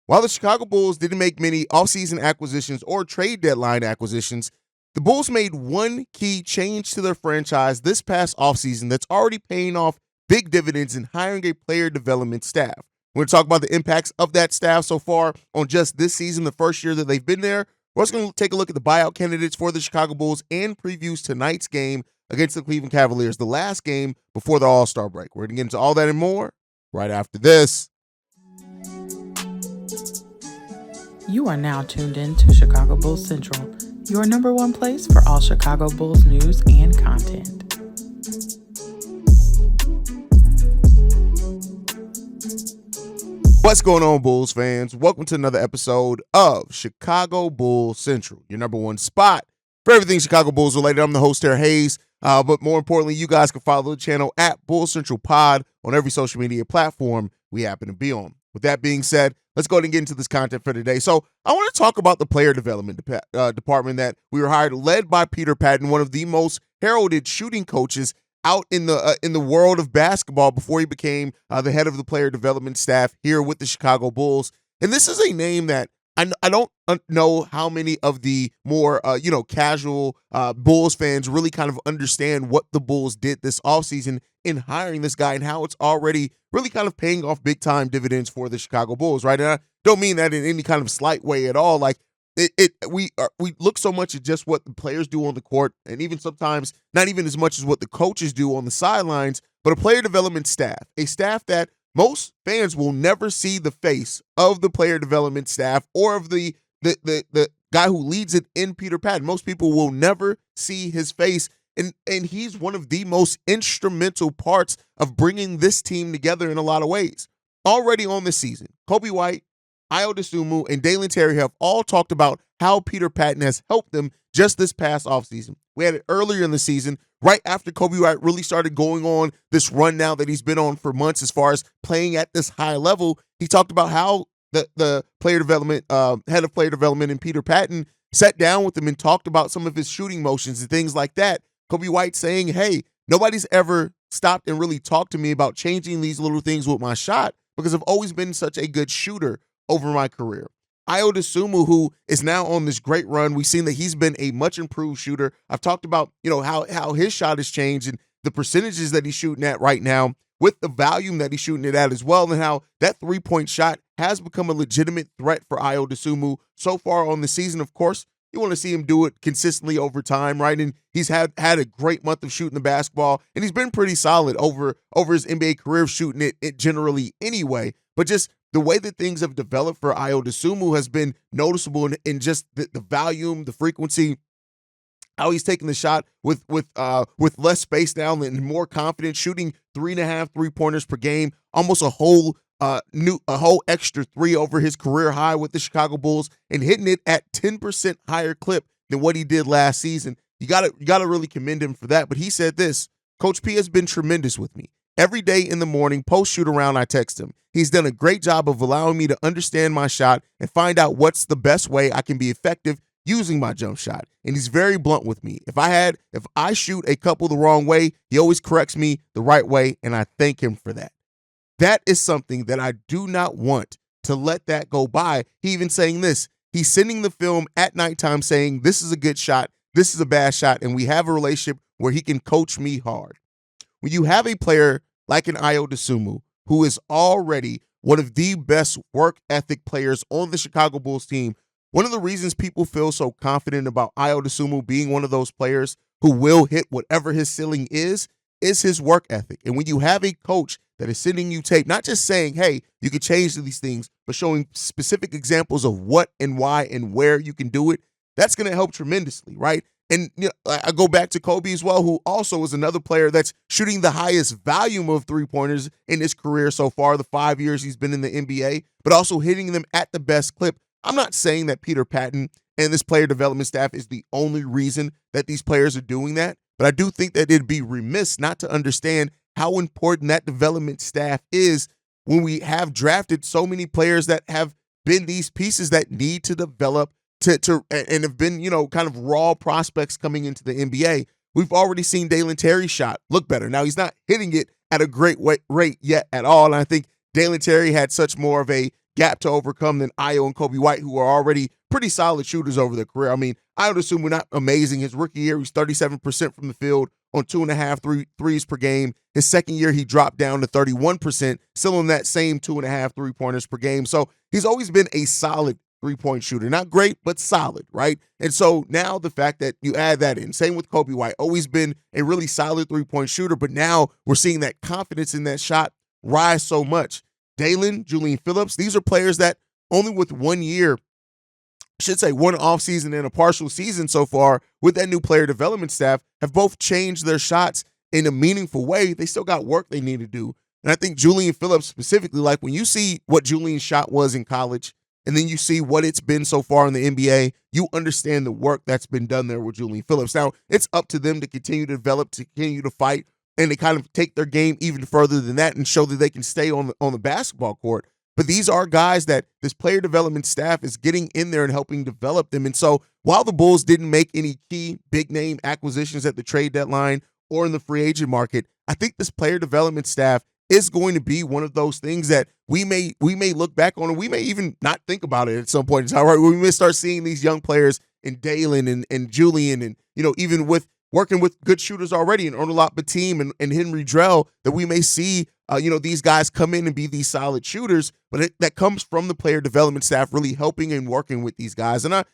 While the Chicago Bulls didn't make many offseason acquisitions or trade deadline acquisitions, the Bulls made one key change to their franchise this past offseason that's already paying off big dividends in hiring a player development staff. We're going to talk about the impacts of that staff so far on just this season, the first year that they've been there. We're also going to take a look at the buyout candidates for the Chicago Bulls and previews tonight's game against the Cleveland Cavaliers, the last game before the All-Star break. We're going to get into all that and more right after this. You are now tuned in to Chicago Bulls Central, your number one place for all Chicago Bulls news and content. What's going on, Bulls fans? Welcome to another episode of Chicago Bulls Central, your number one spot for everything Chicago Bulls related. I'm the host here, Haize, but more importantly, you guys can follow the channel at Bulls Central Pod on every social media platform we happen to be on. With that being said, let's go ahead and get into this content for today. So I want to talk about the player development department that we were hired, led by Peter Patton, one of the most heralded shooting coaches out in the world of basketball before he became the head of the player development staff here with the Chicago Bulls. And this is a name that I don't know how many of the more casual Bulls fans really kind of understand what the Bulls did this offseason in hiring this guy and how it's already really kind of paying off big time dividends for the Chicago Bulls, right? And I don't mean that in any kind of slight way at all. Like we look so much at just what the players do on the court, and even sometimes not even as much as what the coaches do on the sidelines, but a player development staff, a staff that most fans will never see the face of the player development staff or of the guy who leads it in Peter Patton. Most people will never see his face, and he's one of the most instrumental parts of bringing this team together in a lot of ways. Already on this season, Coby White, Ayo Dosunmu, and Dalen Terry have all talked about how Peter Patton has helped them just this past offseason. We had it earlier in the season, right after Coby White really started going on this run now that he's been on for months as far as playing at this high level. He talked about how the player development, head of player development and Peter Patton sat down with him and talked about some of his shooting motions and things like that. Coby White saying, hey, nobody's ever stopped and really talked to me about changing these little things with my shot because I've always been such a good shooter over my career. Ayo Dosunmu, who is now on this great run, we've seen that he's been a much improved shooter. I've talked about, how his shot has changed and the percentages that he's shooting at right now with the volume that he's shooting it at as well, and how that three-point shot has become a legitimate threat for Ayo Dosunmu so far on the season. Of course, you want to see him do it consistently over time, right? And he's had a great month of shooting the basketball, and he's been pretty solid over his NBA career shooting it generally anyway. But just the way that things have developed for Ayo Dosunmu has been noticeable in just the volume, the frequency, how he's taking the shot with less space now and more confidence, shooting 3.5 3-pointers per game, almost a whole extra three over his career high with the Chicago Bulls, and hitting it at 10% higher clip than what he did last season. You gotta really commend him for that. But he said this: Coach P has been tremendous with me. Every day in the morning, post shoot around, I text him. He's done a great job of allowing me to understand my shot and find out what's the best way I can be effective using my jump shot. And he's very blunt with me. If I shoot a couple the wrong way, he always corrects me the right way, and I thank him for that. That is something that I do not want to let that go by. He even saying this. He's sending the film at nighttime saying, this is a good shot, this is a bad shot, and we have a relationship where he can coach me hard. When you have a player like an Ayo Dosunmu, who is already one of the best work ethic players on the Chicago Bulls team, one of the reasons people feel so confident about Ayo Dosunmu being one of those players who will hit whatever his ceiling is his work ethic. And when you have a coach that is sending you tape, not just saying, hey, you can change these things, but showing specific examples of what and why and where you can do it, that's going to help tremendously, right? And I go back to Coby as well, who also is another player that's shooting the highest volume of three-pointers in his career so far, the 5 years he's been in the NBA, but also hitting them at the best clip. I'm not saying that Peter Patton and this player development staff is the only reason that these players are doing that, but I do think that it'd be remiss not to understand how important that development staff is when we have drafted so many players that have been these pieces that need to develop and have been, kind of raw prospects coming into the NBA. We've already seen Dalen Terry's shot look better. Now, he's not hitting it at a great rate yet at all, and I think Dalen Terry had such more of a gap to overcome than Ayo and Kobe White, who are already pretty solid shooters over their career. I mean, I would assume we're not amazing. His rookie year, he's 37% from the field on 2.5 threes per game. His second year, he dropped down to 31%, still on that same 2.5 3-pointers per game. So he's always been a solid three-point shooter. Not great, but solid, right? And so now the fact that you add that in, same with Kobe White, always been a really solid three-point shooter, but now we're seeing that confidence in that shot rise so much. Dalen, Julian Phillips, these are players that only with 1 year, I should say one offseason and a partial season so far with that new player development staff, have both changed their shots in a meaningful way. They still got work they need to do. And I think Julian Phillips specifically, like when you see what Julian's shot was in college, and then you see what it's been so far in the NBA, you understand the work that's been done there with Julian Phillips. Now, it's up to them to continue to develop, to continue to fight, and to kind of take their game even further than that and show that they can stay on the basketball court. But these are guys that this player development staff is getting in there and helping develop them. And so while the Bulls didn't make any key big-name acquisitions at the trade deadline or in the free agent market, I think this player development staff is going to be one of those things that we may look back on, and we may even not think about it at some point in time, right? We may start seeing these young players in Dalen and Julian and, even with working with good shooters already in Onuralp Batum and Henry Drell, that we may see, these guys come in and be these solid shooters, but that comes from the player development staff really helping and working with these guys. And I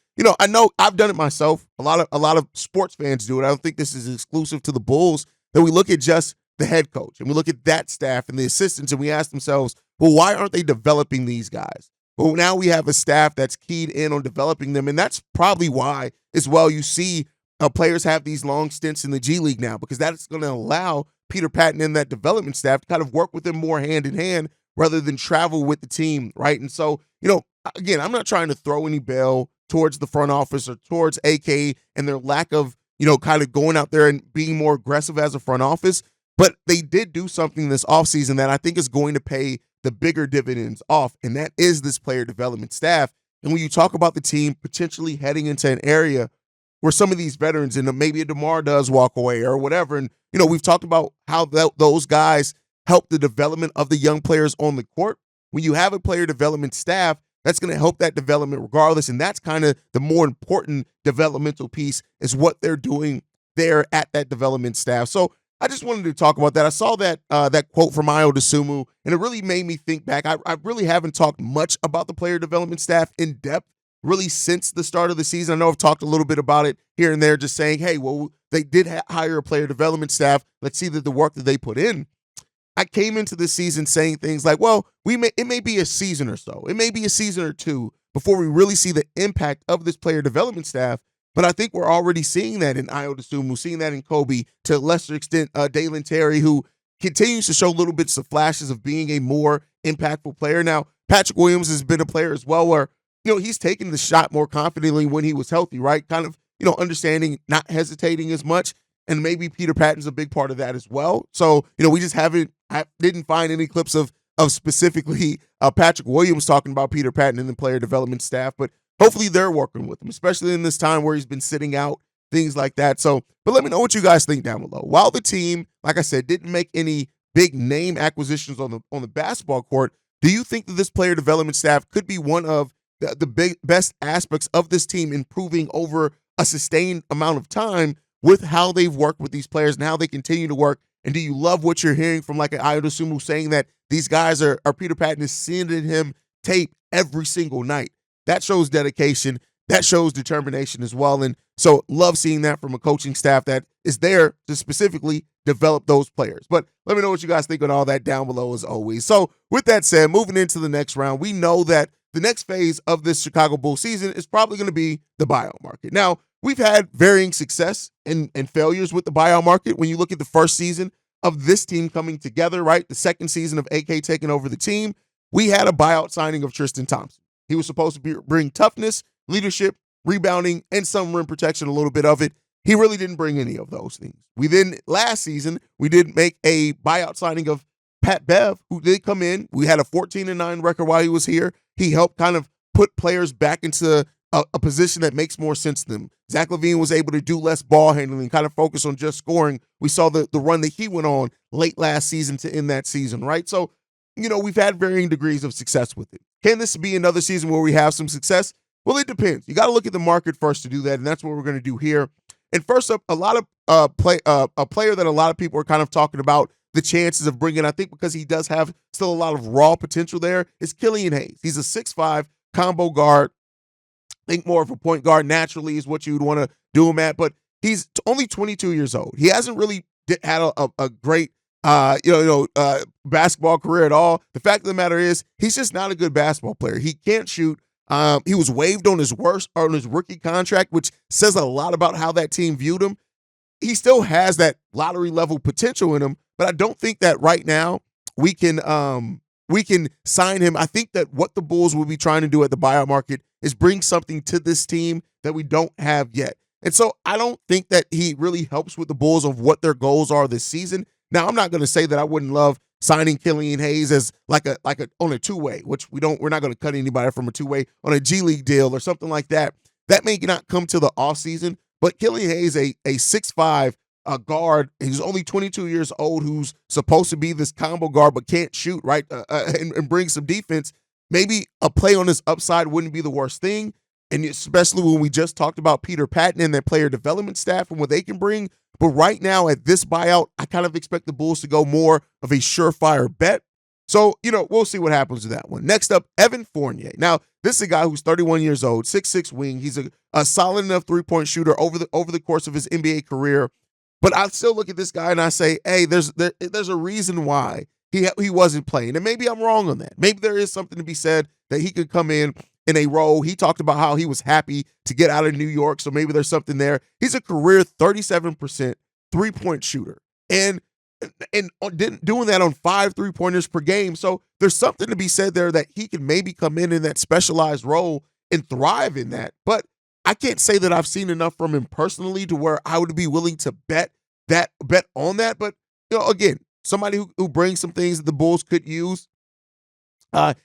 know I've done it myself. A lot of sports fans do it. I don't think this is exclusive to the Bulls, that we look at just the head coach and we look at that staff and the assistants and we ask themselves, well, why aren't they developing these guys? Well, now we have a staff that's keyed in on developing them, and that's probably why as well you see players have these long stints in the G League now, because that's going to allow Peter Patton and that development staff to kind of work with them more hand in hand rather than travel with the team, right? And so, again, I'm not trying to throw any bell towards the front office or towards AK and their lack of, kind of going out there and being more aggressive as a front office, but they did do something this offseason that I think is going to pay the bigger dividends off, and that is this player development staff. And when you talk about the team potentially heading into an area where some of these veterans, and maybe a DeMar does walk away or whatever, and we've talked about how those guys help the development of the young players on the court. When you have a player development staff, that's going to help that development regardless, and that's kind of the more important developmental piece is what they're doing there at that development staff. So I just wanted to talk about that. I saw that quote from Ayo Dosunmu, and it really made me think back. I really haven't talked much about the player development staff in depth really since the start of the season. I know I've talked a little bit about it here and there, just saying, hey, well, they did hire a player development staff. Let's see the work that they put in. I came into this season saying things like, well, it may be a season or so. It may be a season or two before we really see the impact of this player development staff. But I think we're already seeing that in Ayo Dosunmu, seeing that in Kobe, to a lesser extent, Dalen Terry, who continues to show little bits of flashes of being a more impactful player. Now, Patrick Williams has been a player as well where, he's taken the shot more confidently when he was healthy, right? Kind of, understanding, not hesitating as much. And maybe Peter Patton's a big part of that as well. So, we just didn't find any clips of specifically Patrick Williams talking about Peter Patton and the player development staff, but hopefully they're working with him, especially in this time where he's been sitting out, things like that. So, but let me know what you guys think down below. While the team, like I said, didn't make any big name acquisitions on the basketball court, do you think that this player development staff could be one of the best aspects of this team improving over a sustained amount of time with how they've worked with these players and how they continue to work? And do you love what you're hearing from like an Ayo Dosunmu saying that these guys are Peter Patton is sending him tape every single night? That shows dedication. That shows determination as well. And so love seeing that from a coaching staff that is there to specifically develop those players. But let me know what you guys think on all that down below as always. So with that said, moving into the next round, we know that the next phase of this Chicago Bulls season is probably going to be the buyout market. Now, we've had varying success and failures with the buyout market. When you look at the first season of this team coming together, right, the second season of AK taking over the team, we had a buyout signing of Tristan Thompson. He was supposed to bring toughness, leadership, rebounding, and some rim protection, a little bit of it. He really didn't bring any of those things. We then, last season, we did make a buyout signing of Pat Bev, who did come in. We had a 14-9 record while he was here. He helped kind of put players back into a position that makes more sense to them. Zach LaVine was able to do less ball handling, kind of focus on just scoring. We saw the run that he went on late last season to end that season, right? So, we've had varying degrees of success with it. Can this be another season where we have some success? Well, it depends. You got to look at the market first to do that, and that's what we're going to do here. And first up, a player that a lot of people are kind of talking about the chances of bringing, I think because he does have still a lot of raw potential there, is Killian Haize. He's a 6'5" combo guard. I think more of a point guard naturally is what you would want to do him at, but he's only 22 years old. He hasn't really had a great basketball career at all. The fact of the matter is he's just not a good basketball player. He can't shoot. He was waived on his rookie contract, which says a lot about how that team viewed him. He still has that lottery level potential in him, but I don't think that right now we can sign him. I think that what the Bulls will be trying to do at the buyout market is bring something to this team that we don't have yet. And so I don't think that he really helps with the Bulls of what their goals are this season. Now, I'm not going to say that I wouldn't love signing Killian Haize as like a on a two-way, which we're not going to cut anybody from a two-way on a G League deal or something like that. That may not come to the offseason, but Killian Haize, a 6'5" guard, he's only 22 years old, who's supposed to be this combo guard but can't shoot, right, and bring some defense. Maybe a play on his upside wouldn't be the worst thing, and especially when we just talked about Peter Patton and their player development staff and what they can bring. But right now at this buyout, I kind of expect the Bulls to go more of a surefire bet. So, we'll see what happens with that one. Next up, Evan Fournier. Now, this is a guy who's 31 years old, 6'6" wing. He's a solid enough three-point shooter over the course of his NBA career. But I still look at this guy and I say, hey, there's a reason why he wasn't playing. And maybe I'm wrong on that. Maybe there is something to be said that he could come in a role. He talked about how he was happy to get out of New York, so maybe there's something there. He's a career 37% three-point shooter. And doing that on 5 3-pointers per game. So there's something to be said there that he can maybe come in that specialized role and thrive in that. But I can't say that I've seen enough from him personally to where I would be willing to bet on that. But, again, somebody who brings some things that the Bulls could use.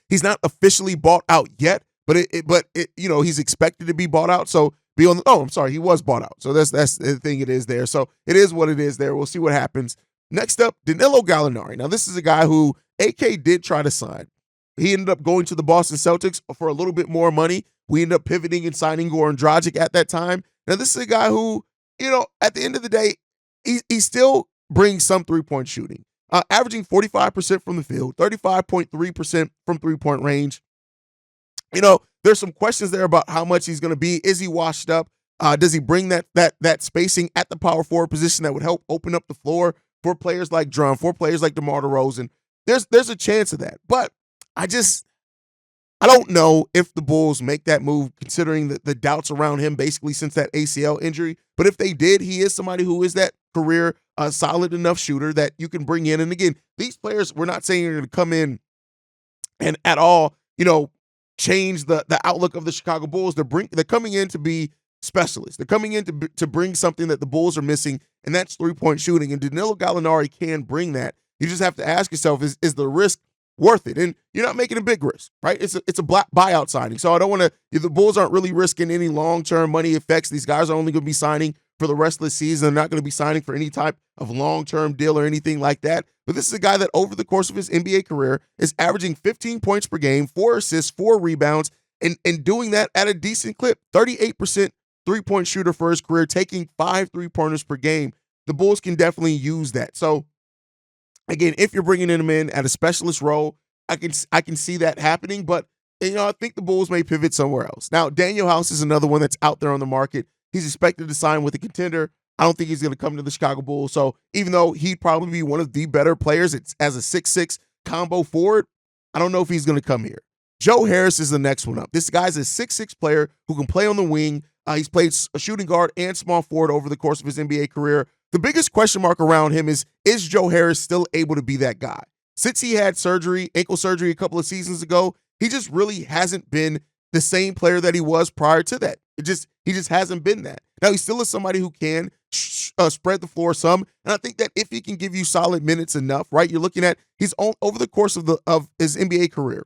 He's not officially bought out yet, but he's expected to be bought out. So he was bought out. So that's the thing it is there. So it is what it is there. We'll see what happens. Next up, Danilo Gallinari. Now, this is a guy who AK did try to sign. He ended up going to the Boston Celtics for a little bit more money. We ended up pivoting and signing Goran Dragic at that time. Now, this is a guy who, at the end of the day, he still brings some three-point shooting, averaging 45% from the field, 35.3% from three-point range. There's some questions there about how much he's going to be. Is he washed up? Does he bring that spacing at the power forward position that would help open up the floor for players like Drum, for players like DeMar DeRozan? There's a chance of that. But I don't know if the Bulls make that move, considering the doubts around him basically since that ACL injury. But if they did, he is somebody who is that career solid enough shooter that you can bring in. And again, these players, we're not saying are going to come in and at all, change the outlook of the Chicago Bulls. They're coming in to be specialists. They're coming in to bring something that the Bulls are missing, and that's three-point shooting. And Danilo Gallinari can bring that. You just have to ask yourself, is the risk worth it? And you're not making a big risk, right? It's a black buyout signing. So I don't want to, the Bulls aren't really risking any long-term money effects. These guys are only going to be signing for the rest of the season. They're not going to be signing for any type of long-term deal or anything like that. But this is a guy that over the course of his NBA career is averaging 15 points per game, 4 assists, 4 rebounds, and doing that at a decent clip. 38% three-point shooter for his career, taking 5 three-pointers per game. The Bulls can definitely use that. So, again, if you're bringing him in at a specialist role, I can see that happening. But, I think the Bulls may pivot somewhere else. Now, Daniel House is another one that's out there on the market. He's expected to sign with a contender. I don't think he's going to come to the Chicago Bulls. So even though he'd probably be one of the better players as a 6'6" combo forward, I don't know if he's going to come here. Joe Harris is the next one up. This guy's a 6'6" player who can play on the wing. He's played a shooting guard and small forward over the course of his NBA career. The biggest question mark around him is Joe Harris still able to be that guy? Since he had ankle surgery a couple of seasons ago, he just really hasn't been the same player that he was prior to that. He just hasn't been that. Now, he still is somebody who can spread the floor some, and I think that if he can give you solid minutes enough, right, you're looking at over the course of his NBA career.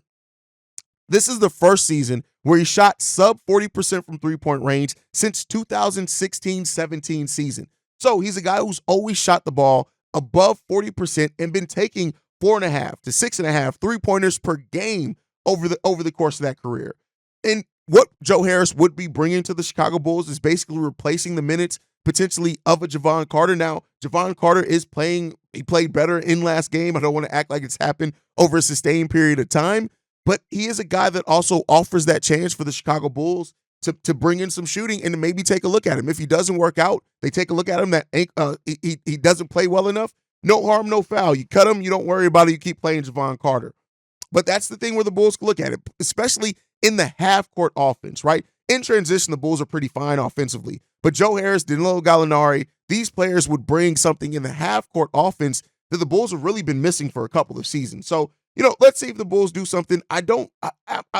This is the first season where he shot sub 40% from three-point range since 2016-17 season. So he's a guy who's always shot the ball above 40% and been taking 4.5 to 6.5 three-pointers per game over the course of that career. And what Joe Harris would be bringing to the Chicago Bulls is basically replacing the minutes potentially of a Javon Carter. Now, Javon Carter is playing, he played better in last game. I don't want to act like it's happened over a sustained period of time, but he is a guy that also offers that chance for the Chicago Bulls to bring in some shooting and to maybe take a look at him. If he doesn't work out, they take a look at him that he doesn't play well enough. No harm, no foul. You cut him, you don't worry about it. You keep playing Javon Carter. But that's the thing where the Bulls can look at it, especially in the half-court offense, right? In transition, the Bulls are pretty fine offensively. But Joe Harris, Danilo Gallinari, these players would bring something in the half-court offense that the Bulls have really been missing for a couple of seasons. So, let's see if the Bulls do something. I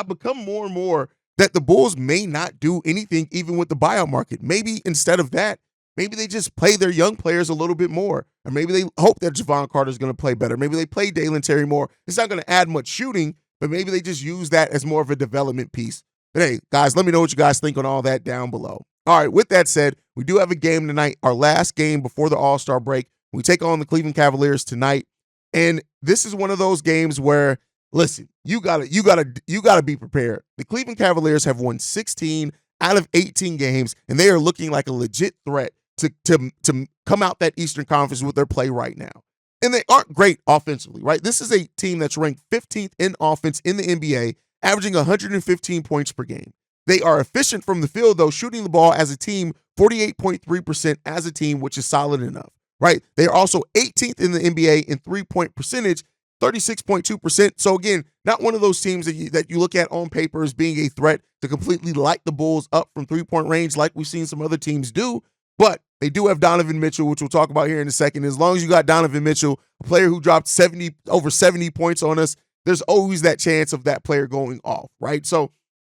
become more and more that the Bulls may not do anything even with the buyout market. Maybe instead of that, maybe they just play their young players a little bit more. Or maybe they hope that Javon Carter is going to play better. Maybe they play Dalen Terry more. It's not going to add much shooting, but maybe they just use that as more of a development piece. But hey, guys, let me know what you guys think on all that down below. All right, with that said, we do have a game tonight, our last game before the All-Star break. We take on the Cleveland Cavaliers tonight. And this is one of those games where, listen, you gotta be prepared. The Cleveland Cavaliers have won 16 out of 18 games, and they are looking like a legit threat to come out that Eastern Conference with their play right now. And they aren't great offensively, right? This is a team that's ranked 15th in offense in the NBA, averaging 115 points per game. They are efficient from the field, though, shooting the ball as a team 48.3% as a team, which is solid enough, right? They are also 18th in the NBA in three-point percentage, 36.2%. So again, not one of those teams that you look at on paper as being a threat to completely light the Bulls up from three-point range like we've seen some other teams do. But they do have Donovan Mitchell, which we'll talk about here in a second. As long as you got Donovan Mitchell, a player who dropped over 70 points on us, there's always that chance of that player going off, right? So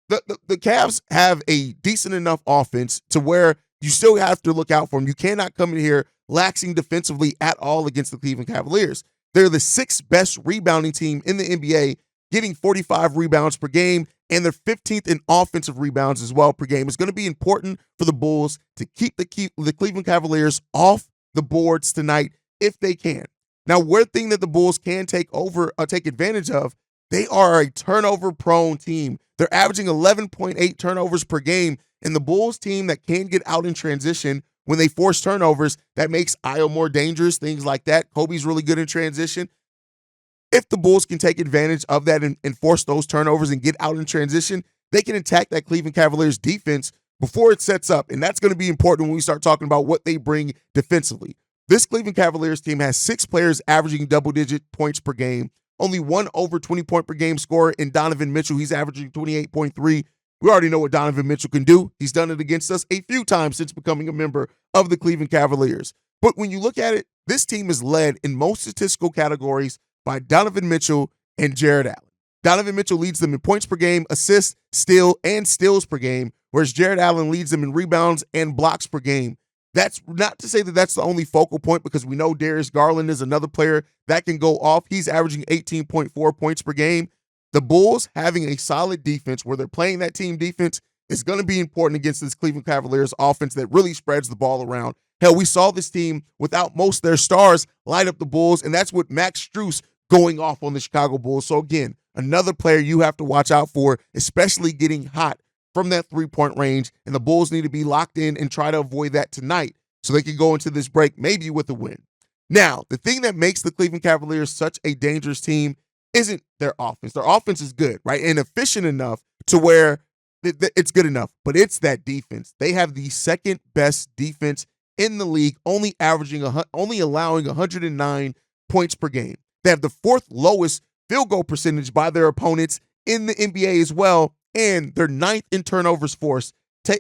the Cavs have a decent enough offense to where you still have to look out for them. You cannot come in here laxing defensively at all against the Cleveland Cavaliers. They're the sixth best rebounding team in the NBA, getting 45 rebounds per game, and they're 15th in offensive rebounds as well per game. It's going to be important for the Bulls to keep the Cleveland Cavaliers off the boards tonight if they can. Now, one thing that the Bulls can take advantage of, they are a turnover-prone team. They're averaging 11.8 turnovers per game, and the Bulls team that can get out in transition when they force turnovers, that makes Io more dangerous, things like that. Kobe's really good in transition. If the Bulls can take advantage of that and force those turnovers and get out in transition, they can attack that Cleveland Cavaliers defense before it sets up, and that's going to be important when we start talking about what they bring defensively. This Cleveland Cavaliers team has 6 players averaging double-digit points per game, only one over 20-point per game scorer in Donovan Mitchell. He's averaging 28.3. We already know what Donovan Mitchell can do. He's done it against us a few times since becoming a member of the Cleveland Cavaliers. But when you look at it, this team is led in most statistical categories by Donovan Mitchell and Jared Allen. Donovan Mitchell leads them in points per game, assists, steals per game, whereas Jared Allen leads them in rebounds and blocks per game. That's not to say that that's the only focal point, because we know Darius Garland is another player that can go off. He's averaging 18.4 points per game. The Bulls having a solid defense where they're playing that team defense is going to be important against this Cleveland Cavaliers offense that really spreads the ball around. Hell, we saw this team without most of their stars light up the Bulls, and that's with Max Strus going off on the Chicago Bulls. So again, another player you have to watch out for, especially getting hot from that three-point range, and the Bulls need to be locked in and try to avoid that tonight so they can go into this break maybe with a win. Now, the thing that makes the Cleveland Cavaliers such a dangerous team isn't their offense. Their offense is good, right, and efficient enough to where it's good enough, but it's that defense. They have the second best defense in the league, only allowing 109 points per game. They have the fourth lowest field goal percentage by their opponents in the NBA as well, and they're ninth in turnovers forced,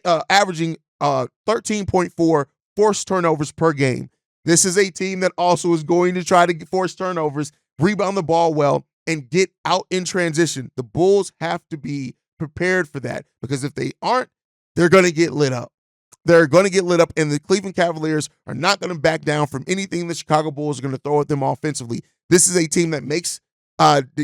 averaging 13.4 forced turnovers per game. This is a team that also is going to try to force turnovers, rebound the ball well, and get out in transition. The Bulls have to be prepared for that, because if they aren't, they're going to get lit up. They're going to get lit up, and the Cleveland Cavaliers are not going to back down from anything the Chicago Bulls are going to throw at them offensively. This is a team that makes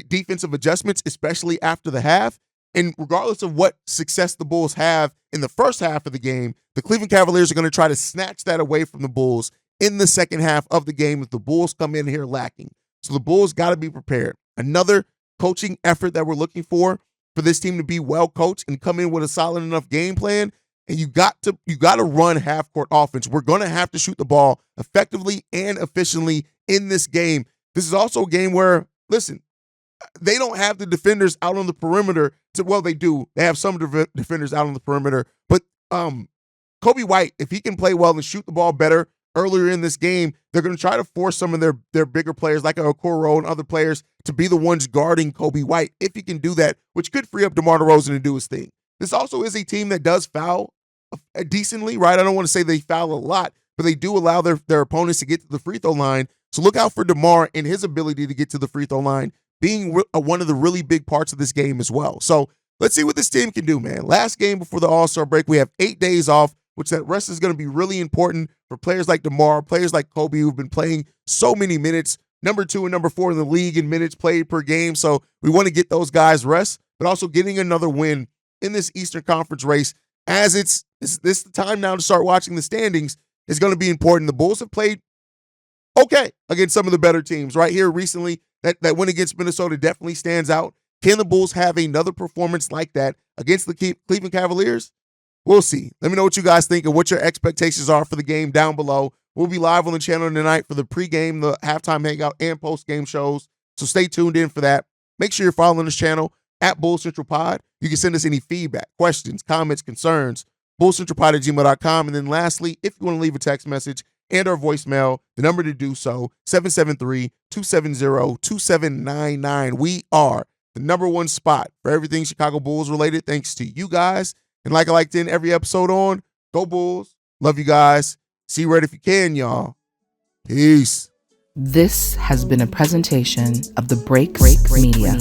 defensive adjustments, especially after the half. And regardless of what success the Bulls have in the first half of the game, the Cleveland Cavaliers are going to try to snatch that away from the Bulls in the second half of the game if the Bulls come in here lacking. So the Bulls got to be prepared. Another coaching effort that we're looking for this team to be well coached and come in with a solid enough game plan. And you got to run half-court offense. We're going to have to shoot the ball effectively and efficiently in this game. This is also a game where, listen, they don't have the defenders out on the perimeter. Well, they do. They have some defenders out on the perimeter. But Kobe White, if he can play well and shoot the ball better earlier in this game, they're going to try to force some of their bigger players like Okoro and other players to be the ones guarding Kobe White. If he can do that, which could free up DeMar DeRozan to do his thing. This also is a team that does foul decently, right? I don't want to say they foul a lot, but they do allow their opponents to get to the free throw line. So look out for DeMar and his ability to get to the free throw line being one of the really big parts of this game as well. So let's see what this team can do, man. Last game before the All-Star break, we have 8 days off, which that rest is going to be really important for players like DeMar, players like Kobe who've been playing so many minutes, number 2 and number 4 in the league in minutes played per game. So we want to get those guys rest, but also getting another win in this Eastern Conference race as it's the time now to start watching the standings is going to be important. The Bulls have played okay against some of the better teams right here recently. That win against Minnesota definitely stands out. Can the Bulls have another performance like that against the Cleveland Cavaliers? We'll see. Let me know what you guys think and what your expectations are for the game down below. We'll be live on the channel tonight for the pregame, the halftime hangout, and postgame shows. So stay tuned in for that. Make sure you're following this channel at Bull Central Pod. You can send us any feedback, questions, comments, concerns, bullcentralpod@gmail.com. And then lastly, if you want to leave a text message and our voicemail, the number to do so, 773-270-2799. We are the number one spot for everything Chicago Bulls related, thanks to you guys. And like I like to end every episode on, go Bulls. Love you guys. See you right if you can, y'all. Peace. This has been a presentation of the Break Media.